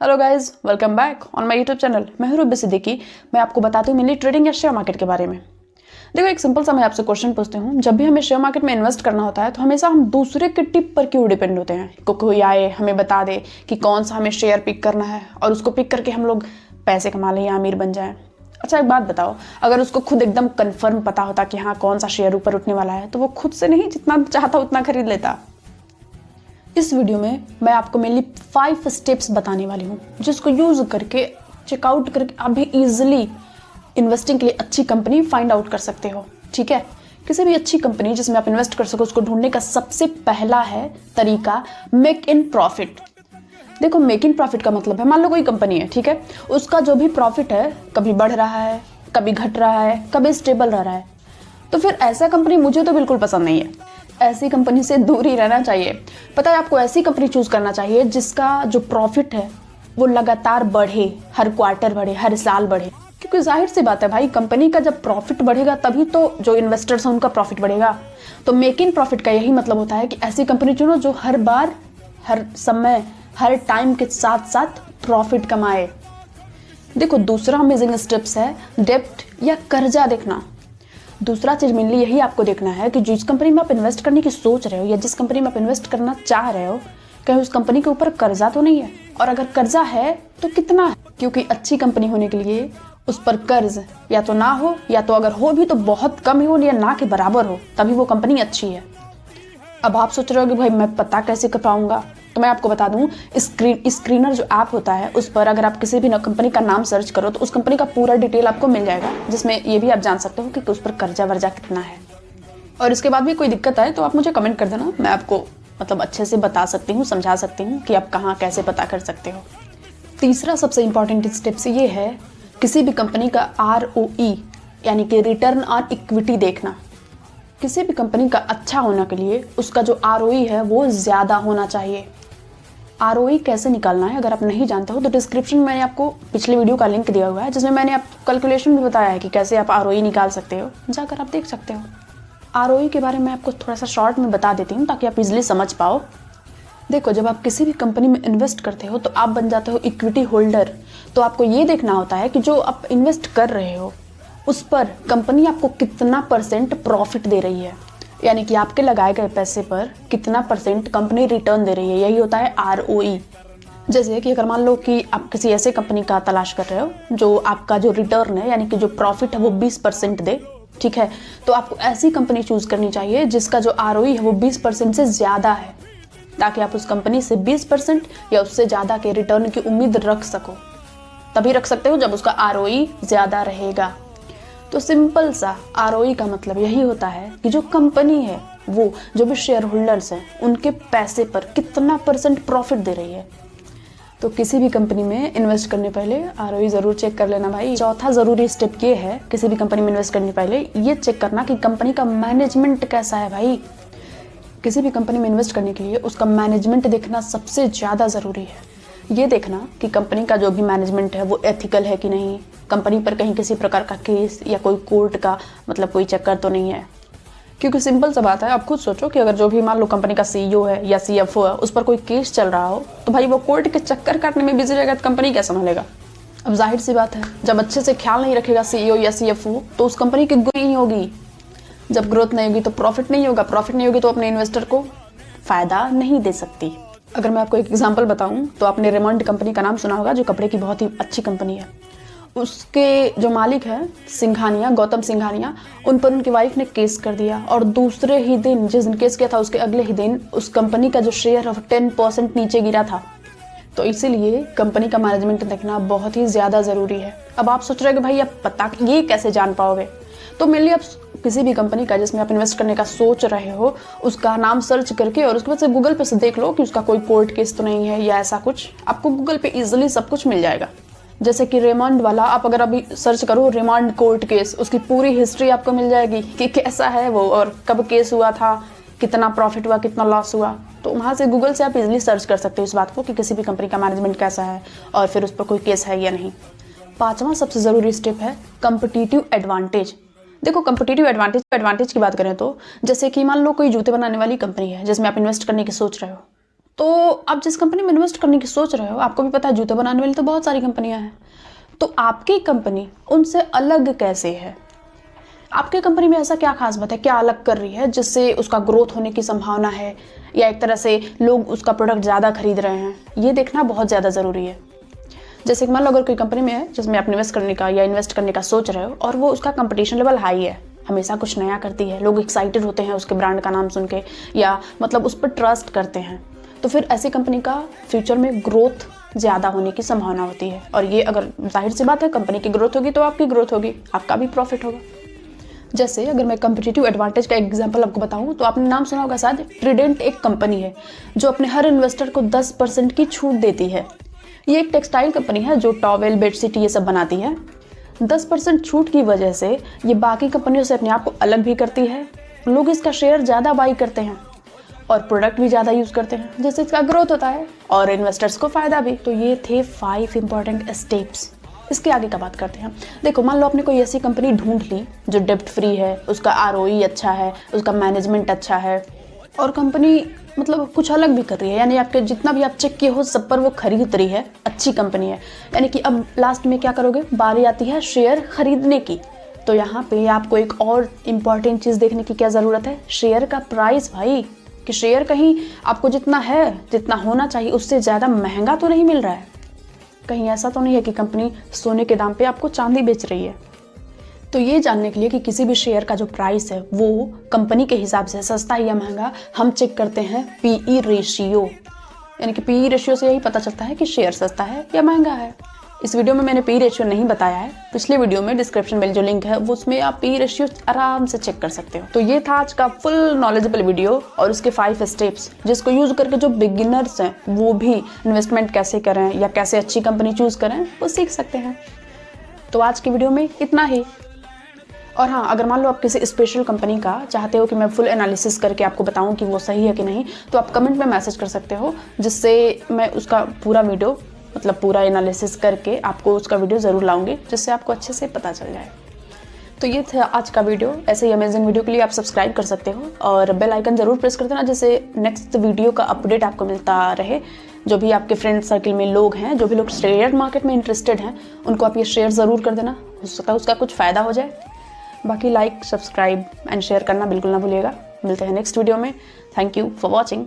Hello guys, welcome back on my YouTube channel. मैं हूं Ruby Siddiqui. मैं आपको बताती हूँ मेनली ट्रेडिंग या शेयर मार्केट के बारे में। देखो, एक सिंपल सा मैं आपसे क्वेश्चन पूछती हूँ। जब भी हमें शेयर मार्केट में इन्वेस्ट करना होता है तो हमेशा हम दूसरे के टिप पर क्यों डिपेंड होते हैं? कोई आए हमें बता दे कि कौन सा हमें शेयर पिक करना है और उसको पिक करके हम लोग पैसे कमा लें या अमीर बन जाएं। अच्छा, एक बात बताओ, अगर उसको खुद एकदम कन्फर्म पता होता कि हाँ कौन सा शेयर ऊपर उठने वाला है तो वो खुद से नहीं जितना चाहता उतना खरीद लेता। इस वीडियो में मैं आपको मेनली 5 स्टेप्स बताने वाली हूँ जिसको यूज करके चेकआउट करके आप भी इजीली इन्वेस्टिंग के लिए अच्छी कंपनी फाइंड आउट कर सकते हो। ठीक है, किसी भी अच्छी कंपनी जिसमें आप इन्वेस्ट कर सको उसको ढूंढने का सबसे पहला है तरीका मेक इन प्रॉफिट। देखो, मेक इन प्रॉफिट का मतलब है, मान लो कोई कंपनी है, ठीक है, उसका जो भी प्रॉफिट है कभी बढ़ रहा है, कभी घट रहा है, कभी स्टेबल रह रहा है, तो फिर ऐसा कंपनी मुझे तो बिल्कुल पसंद नहीं है। ऐसी कंपनी से दूर ही रहना चाहिए। पता है, आपको ऐसी कंपनी चूज करना चाहिए जिसका जो प्रॉफिट है वो लगातार बढ़े, हर क्वार्टर बढ़े, हर साल बढ़े। क्योंकि जाहिर सी बात है भाई, कंपनी का जब प्रॉफिट बढ़ेगा तभी तो जो इन्वेस्टर्स हैं उनका प्रॉफिट बढ़ेगा। तो मेक इन प्रॉफिट का यही मतलब होता है कि ऐसी कंपनी चुनो जो हर बार, हर समय, हर टाइम के साथ साथ प्रॉफिट कमाए। देखो, दूसरा अमेजिंग स्टेप्स है डेब्ट या कर्जा देखना। दूसरा चीज मेनली यही आपको देखना है कि जिस कंपनी में आप इन्वेस्ट करने की सोच रहे हो या जिस कंपनी में आप इन्वेस्ट करना चाह रहे हो, कहीं उस कंपनी के ऊपर कर्जा तो नहीं है, और अगर कर्जा है तो कितना है। क्योंकि अच्छी कंपनी होने के लिए उस पर कर्ज या तो ना हो, या तो अगर हो भी तो बहुत कम ही हो या ना के बराबर हो, तभी वो कंपनी अच्छी है। अब आप सोच रहे हो कि भाई मैं पता कैसे कर पाऊंगा, तो मैं आपको बता दूं, स्क्रीनर जो ऐप होता है उस पर अगर आप किसी भी कंपनी का नाम सर्च करो तो उस कंपनी का पूरा डिटेल आपको मिल जाएगा, जिसमें ये भी आप जान सकते हो कि उस पर कर्जा वर्जा कितना है। और इसके बाद भी कोई दिक्कत आए तो आप मुझे कमेंट कर देना, मैं आपको अच्छे से बता सकती हूँ, समझा सकती हूँ कि आप कहाँ कैसे पता कर सकते हो। तीसरा सबसे इंपॉर्टेंट स्टेप्स ये है किसी भी कंपनी का ROE यानी कि रिटर्न ऑन इक्विटी देखना। किसी भी कंपनी का अच्छा होने के लिए उसका जो ROE है वो ज़्यादा होना चाहिए। ROE कैसे निकालना है अगर आप नहीं जानते हो तो डिस्क्रिप्शन में मैंने आपको पिछले वीडियो का लिंक दिया हुआ है, जिसमें मैंने आप कैलकुलेशन भी बताया है कि कैसे आप ROE निकाल सकते हो, जाकर आप देख सकते हो। ROE के बारे में आपको थोड़ा सा शॉर्ट में बता देती हूँ ताकि आप इजीली समझ पाओ। देखो, जब आप किसी भी कंपनी में इन्वेस्ट करते हो तो आप बन जाते हो इक्विटी होल्डर। तो आपको ये देखना होता है कि जो आप इन्वेस्ट कर रहे हो उस पर कंपनी आपको कितना % प्रॉफिट दे रही है, यानी कि आपके लगाए गए पैसे पर कितना % कंपनी रिटर्न दे रही है, यही होता है ROE। जैसे कि अगर मान लो कि आप किसी ऐसे कंपनी का तलाश कर रहे हो जो आपका जो रिटर्न है यानी कि जो प्रॉफिट है वो 20% दे, ठीक है, तो आपको ऐसी कंपनी चूज करनी चाहिए जिसका जो ROE है वो 20% से ज़्यादा है, ताकि आप उस कंपनी से 20% या उससे ज़्यादा के रिटर्न की उम्मीद रख सको। तभी रख सकते हो जब उसका ROE ज़्यादा रहेगा। तो सिंपल सा ROE का मतलब यही होता है कि जो कंपनी है वो जो भी शेयर होल्डर्स हैं उनके पैसे पर कितना % प्रॉफिट दे रही है। तो किसी भी कंपनी में इन्वेस्ट करने पहले ROE ज़रूर चेक कर लेना भाई। चौथा ज़रूरी स्टेप ये है किसी भी कंपनी में इन्वेस्ट करने पहले ये चेक करना कि कंपनी का मैनेजमेंट कैसा है भाई। किसी भी कंपनी में इन्वेस्ट करने के लिए उसका मैनेजमेंट देखना सबसे ज़्यादा ज़रूरी है। ये देखना कि कंपनी का जो भी मैनेजमेंट है वो एथिकल है कि नहीं, कंपनी पर कहीं किसी प्रकार का केस या कोई कोर्ट का कोई चक्कर तो नहीं है। क्योंकि सिंपल सा बात है, आप खुद सोचो कि अगर जो भी मान लो कंपनी का CEO है या CFO है उस पर कोई केस चल रहा हो तो भाई वो कोर्ट के चक्कर काटने में बिजी रहेगा तो कंपनी क्या संभालेगा। अब जाहिर सी बात है, जब अच्छे से ख्याल नहीं रखेगा CEO या CFO तो उस कंपनी की ग्रोथ नहीं होगी। जब ग्रोथ नहीं होगी तो प्रॉफिट नहीं होगा, प्रॉफिट नहीं होगी तो अपने इन्वेस्टर को फायदा नहीं दे सकती। अगर मैं आपको एक एग्जांपल बताऊं तो आपने रेमंड कंपनी का नाम सुना होगा, जो कपड़े की बहुत ही अच्छी कंपनी है। उसके जो मालिक है सिंघानिया, गौतम सिंघानिया, उन पर उनकी वाइफ ने केस कर दिया और दूसरे ही दिन, जिस दिन केस किया था उसके अगले ही दिन उस कंपनी का जो शेयर है 10% नीचे गिरा था। तो इसीलिए कंपनी का मैनेजमेंट देखना बहुत ही ज़्यादा ज़रूरी है। अब आप सोच रहे हो कि भाई आप पता ये कैसे जान पाओगे, तो मेनली आप किसी भी कंपनी का जिसमें आप इन्वेस्ट करने का सोच रहे हो उसका नाम सर्च करके और उसके बाद से गूगल पे से देख लो कि उसका कोई कोर्ट केस तो नहीं है या ऐसा कुछ। आपको गूगल पे इजीली सब कुछ मिल जाएगा। जैसे कि रेमंड वाला, आप अगर अभी सर्च करो रेमंड कोर्ट केस, उसकी पूरी हिस्ट्री आपको मिल जाएगी कि कैसा है वो और कब केस हुआ था, कितना प्रॉफिट हुआ, कितना लॉस हुआ। तो वहाँ से गूगल से आप इजीली सर्च कर सकते हो इस बात को कि किसी भी कंपनी का मैनेजमेंट कैसा है और फिर उस पर कोई केस है या नहीं। पांचवा सबसे ज़रूरी स्टेप है कॉम्पिटिटिव एडवांटेज। देखो, कॉम्पिटिटिव एडवांटेज की बात करें तो जैसे कि मान लो कोई जूते बनाने वाली कंपनी है जिसमें आप इन्वेस्ट करने की सोच रहे हो, तो आप जिस कंपनी में इन्वेस्ट करने की सोच रहे हो, आपको भी पता है जूते बनाने वाली तो बहुत सारी कंपनियां हैं, तो आपकी कंपनी उनसे अलग कैसे है? आपकी कंपनी में ऐसा क्या खास बात है, क्या अलग कर रही है जिससे उसका ग्रोथ होने की संभावना है, या एक तरह से लोग उसका प्रोडक्ट ज़्यादा खरीद रहे हैं? ये देखना बहुत ज़्यादा ज़रूरी है। जैसे कि मान लो अगर कोई कंपनी में है जिसमें आप इन्वेस्ट करने का या इन्वेस्ट करने का सोच रहे हो और वो उसका कंपटीशन लेवल हाई है, हमेशा कुछ नया करती है, लोग एक्साइटेड होते हैं उसके ब्रांड का नाम सुन के, या मतलब उस पर ट्रस्ट करते हैं, तो फिर ऐसी कंपनी का फ्यूचर में ग्रोथ ज़्यादा होने की संभावना होती है। और ये अगर जाहिर सी बात है कंपनी की ग्रोथ होगी तो आपकी ग्रोथ होगी, आपका भी प्रॉफिट होगा। जैसे अगर मैं कंपटीटिव एडवांटेज का एग्जांपल आपको बताऊं तो आपने नाम सुना होगा शायद, ट्राइडेंट एक कंपनी है जो अपने हर इन्वेस्टर को 10% की छूट देती है। ये एक टेक्सटाइल कंपनी है जो टॉवेल, बेडशीट ये सब बनाती है। 10% छूट की वजह से ये बाकी कंपनियों से अपने आप को अलग भी करती है, लोग इसका शेयर ज़्यादा बाई करते हैं और प्रोडक्ट भी ज़्यादा यूज़ करते हैं, जिससे इसका ग्रोथ होता है और इन्वेस्टर्स को फ़ायदा भी। तो ये थे 5 इंपॉर्टेंट स्टेप्स। इसके आगे का बात करते हैं। देखो, मान लो आपने कोई ऐसी कंपनी ढूंढ ली जो डेब्ट फ्री है, उसका ROE अच्छा है, उसका मैनेजमेंट अच्छा है और कंपनी मतलब कुछ अलग भी कर रही है, यानी आपके जितना भी आप चेक किए हो सब पर वो खरीद रही है, अच्छी कंपनी है। यानी कि अब लास्ट में क्या करोगे, बारी आती है शेयर खरीदने की। तो यहाँ पे आपको एक और इम्पॉर्टेंट चीज़ देखने की क्या ज़रूरत है, शेयर का प्राइस भाई, कि शेयर कहीं आपको जितना है, जितना होना चाहिए उससे ज़्यादा महंगा तो नहीं मिल रहा है। कहीं ऐसा तो नहीं है कि कंपनी सोने के दाम पे आपको चांदी बेच रही है। तो ये जानने के लिए कि किसी भी शेयर का जो प्राइस है वो कंपनी के हिसाब से सस्ता है या महंगा, हम चेक करते हैं PE रेशियो। यानी कि PE रेशियो से यही पता चलता है कि शेयर सस्ता है या महंगा है। इस वीडियो में मैंने PE रेशियो नहीं बताया है, पिछले वीडियो में डिस्क्रिप्शन में जो लिंक है वो उसमें आप PE रेशियो आराम से चेक कर सकते हो। तो ये था आज का फुल नॉलेजेबल वीडियो और उसके 5 स्टेप्स, जिसको यूज करके जो बिगिनर्स हैं वो भी इन्वेस्टमेंट कैसे करें या कैसे अच्छी कंपनी चूज करें वो सीख सकते हैं। तो आज की वीडियो में इतना ही। और हाँ, अगर मान लो आप किसी स्पेशल कंपनी का चाहते हो कि मैं फुल एनालिसिस करके आपको बताऊं कि वो सही है कि नहीं, तो आप कमेंट में मैसेज कर सकते हो, जिससे मैं उसका पूरा वीडियो मतलब पूरा एनालिसिस करके आपको उसका वीडियो ज़रूर लाऊंगी, जिससे आपको अच्छे से पता चल जाए। तो ये था आज का वीडियो। ऐसे ही अमेजिंग वीडियो के लिए आप सब्सक्राइब कर सकते हो और बेल आइकन ज़रूर प्रेस कर देना, जिससे नेक्स्ट वीडियो का अपडेट आपको मिलता रहे। जो भी आपके फ्रेंड सर्कल में लोग हैं, जो भी लोग शेयर मार्केट में इंटरेस्टेड हैं, उनको आप ये शेयर ज़रूर कर देना, हो सकता है उसका कुछ फ़ायदा हो जाए। बाकी लाइक, सब्सक्राइब एंड शेयर करना बिल्कुल ना भूलिएगा। मिलते हैं नेक्स्ट वीडियो में। Thank you for watching.